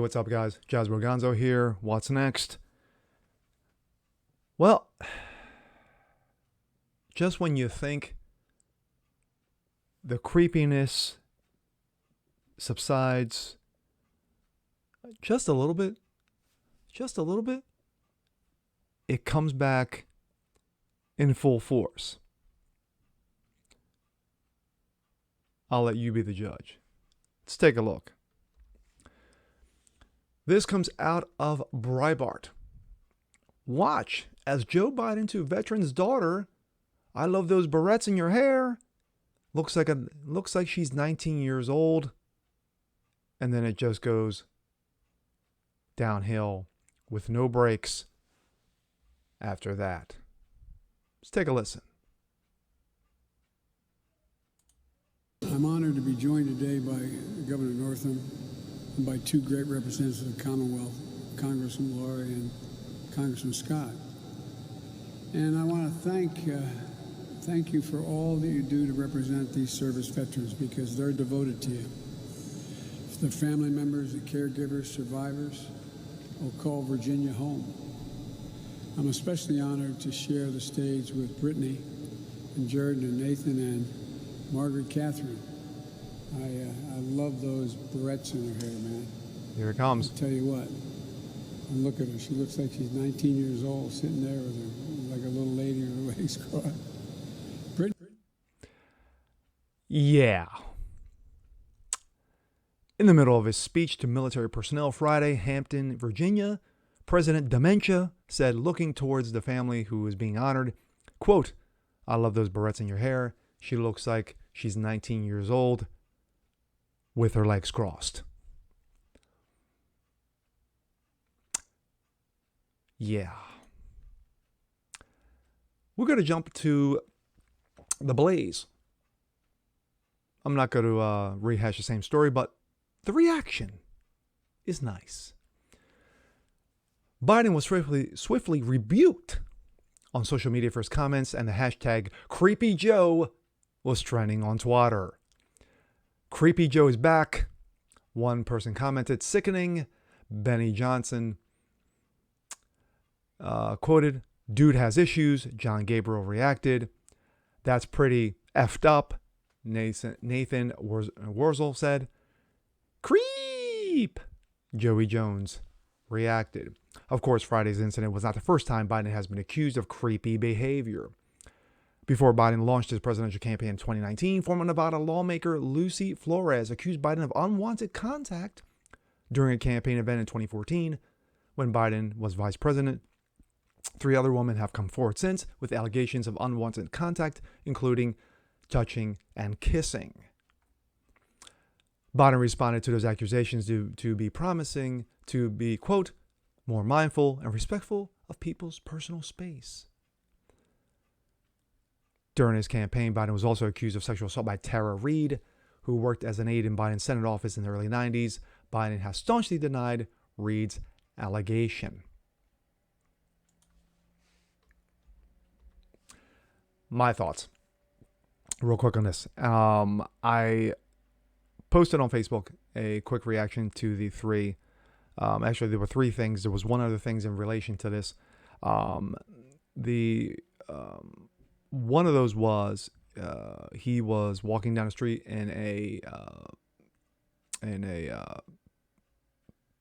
what's up, guys? Jazz Borganzo here. What's next? Well, just when you think the creepiness subsides just a little bit, it comes back in full force. I'll let you be the judge. Let's take a look. This comes out of Breitbart. Watch as Joe Biden to veteran's daughter. I love those barrettes in your hair. Looks like she's 19 years old. And then it just goes downhill with no breaks after that. Let's take a listen. I'm honored to be joined today by Governor Northam and by two great representatives of the Commonwealth, Congressman Laurie and Congressman Scott. And I want to thank you for all that you do to represent these service veterans, because they're devoted to you. Their family members, the caregivers, survivors will call Virginia home. I'm especially honored to share the stage with Brittany and Jordan and Nathan and Margaret Catherine. I love those barrettes in her hair, man. Here it comes. I'll tell you what, and look at her. She looks like she's 19 years old, sitting there with her, like a little lady with her legs crossed. Brittany. Yeah. In the middle of his speech to military personnel Friday, Hampton, Virginia, President Dementia said, looking towards the family who was being honored, quote, I love those barrettes in your hair. She looks like she's 19 years old with her legs crossed. Yeah. We're going to jump to the Blaze. I'm not going to rehash the same story, but the reaction is nice. Biden was swiftly rebuked on social media for his comments, and the hashtag Creepy Joe was trending on Twitter. Creepy Joe is back. One person commented, sickening. Benny Johnson quoted, dude has issues. John Gabriel reacted, that's pretty effed up. Nathan Wurzel said, creep. Joey Jones reacted. Of course, Friday's incident was not the first time Biden has been accused of creepy behavior. Before Biden launched his presidential campaign in 2019, former Nevada lawmaker Lucy Flores accused Biden of unwanted contact during a campaign event in 2014 when Biden was vice president. 3 other women have come forward since with allegations of unwanted contact, including touching and kissing. Biden responded to those accusations to be promising to be, quote, more mindful and respectful of people's personal space. During his campaign, Biden was also accused of sexual assault by Tara Reade, who worked as an aide in Biden's Senate office in the early 90s. Biden has staunchly denied Reade's allegation. My thoughts, real quick on this. I posted on Facebook a quick reaction to the 3. Actually, there were 3 things. There was one other thing in relation to this. One of those was he was walking down the street in a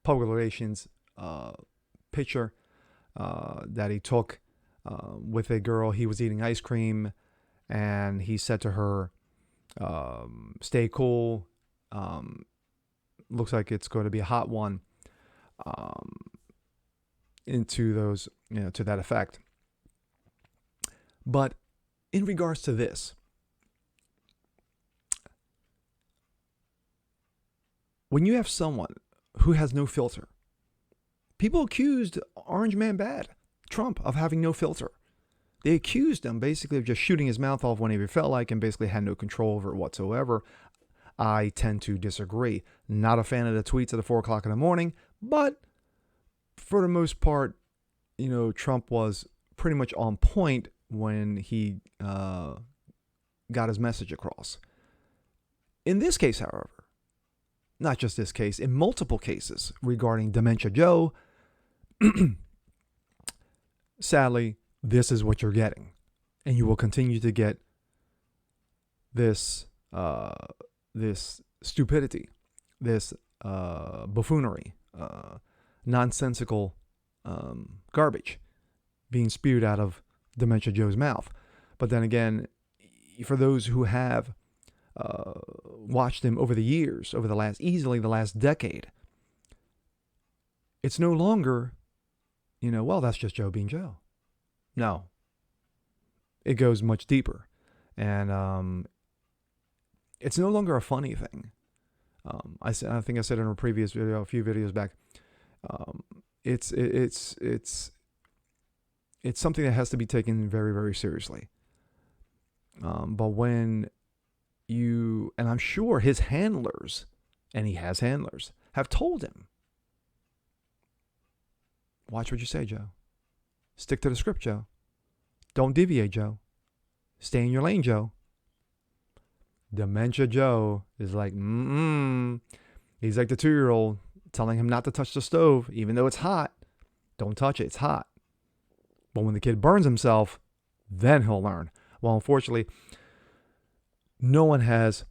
public relations picture that he took with a girl. He was eating ice cream, and he said to her, "Stay cool. Looks like it's going to be a hot one." Into those, to that effect. But in regards to this, when you have someone who has no filter, people accused Orange Man Bad, Trump, of having no filter. They accused him basically of just shooting his mouth off whenever he felt like and basically had no control over it whatsoever. I tend to disagree. Not a fan of the tweets at 4 o'clock in the morning, but for the most part, Trump was pretty much on point when he got his message across. In this case, however, not just this case, in multiple cases regarding Dementia Joe, sadly, this is what you're getting. And you will continue to get this this stupidity, this buffoonery, nonsensical garbage being spewed out of Dementia Joe's mouth. But then again, for those who have watched him over the years, over easily the last decade, it's no longer, well, that's just Joe being Joe. No. It goes much deeper. And it's no longer a funny thing. I think I said in a previous video, a few videos back, it's something that has to be taken very, very seriously. But when and I'm sure his handlers, and he has handlers, have told him, watch what you say, Joe. Stick to the script, Joe. Don't deviate, Joe. Stay in your lane, Joe. Dementia Joe is like, He's like the 2-year-old telling him not to touch the stove, even though it's hot. Don't touch it, it's hot. But when the kid burns himself, then he'll learn. Well, unfortunately, no one has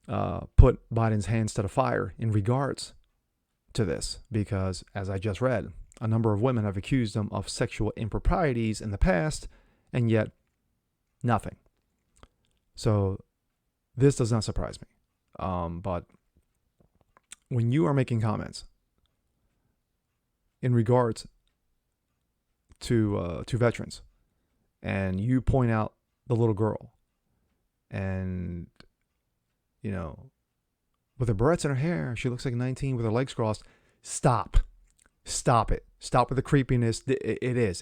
put Biden's hands to the fire in regards to this because, as I just read, a number of women have accused him of sexual improprieties in the past, and yet nothing. So this does not surprise me. But when you are making comments in regards to veterans, and you point out the little girl, and with her barrettes in her hair, she looks like 19 with her legs crossed. Stop it. Stop with the creepiness. It is.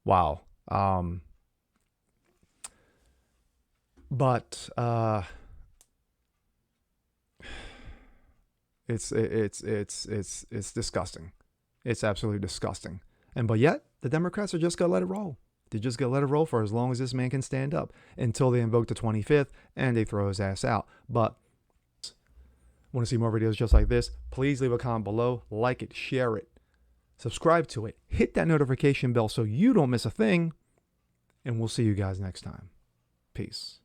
Wow. But it's disgusting. It's absolutely disgusting. But yet the Democrats are just gonna let it roll. They're just gonna let it roll for as long as this man can stand up until they invoke the 25th and they throw his ass out. But want to see more videos just like this? Please leave a comment below, like it, share it, subscribe to it, hit that notification bell so you don't miss a thing, and we'll see you guys next time. Peace.